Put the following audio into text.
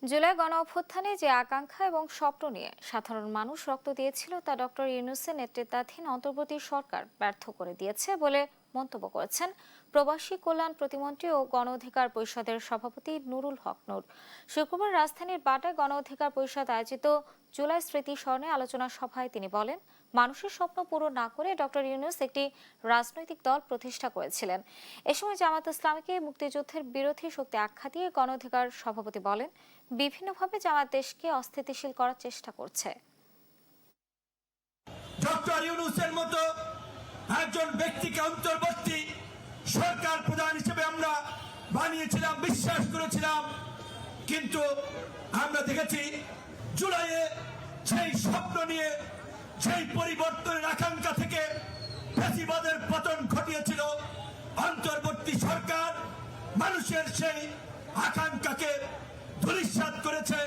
জুলাই গণ অভ্যুত্থানে যে আকাঙ্ক্ষা এবং স্বপ্ন নিয়ে সাধারণ মানুষ রক্ত দিয়েছিল তা ডক্টর ইউনূসের নেতৃত্বাধীন অন্তর্বর্তী সরকার ব্যর্থ করে দিয়েছে বলে মন্তব্য করেছেন প্রবাসী কল্যাণ প্রতিমন্ত্রী ও গণ অধিকার পরিষদের সভাপতি নুরুল হক নূর। শুক্রবার রাজধানীর বাড্ডায় গণ অধিকার পরিষদ আয়োজিত জুলাই স্মৃতি স্মরণে আলোচনা সভায় তিনি বলেন, মানুষের স্বপ্ন পূরণ না করে ডক্টর ইউনূস একটি রাজনৈতিক দল প্রতিষ্ঠা করেছিলেন। এ সময় জামায়াত ইসলামীকে মুক্তিযুদ্ধের বিরোধী শক্তি আখ্যা দিয়ে গণ অধিকার সভাপতি বলেন, বিভিন্নভাবে জামায়াত দেশকে অস্থিতিশীল করার চেষ্টা করছে। ডক্টর ইউনূসের মতো একজন ব্যক্তিকে অন্তর্বর্তী সরকার প্রধান হিসেবে আমরা বানিয়েছিলাম, বিশ্বাস করেছিলাম, কিন্তু আমরা দেখেছি জুলাইয়ে সেই স্বপ্ন নিয়ে সেই পরিবর্তনের আকাঙ্ক্ষা থেকে ফ্যাসিবাদের পতন ঘটিয়েছিল অন্তর্বর্তী সরকার মানুষের সেই আকাঙ্ক্ষাকে ধূলিসাৎ করেছে।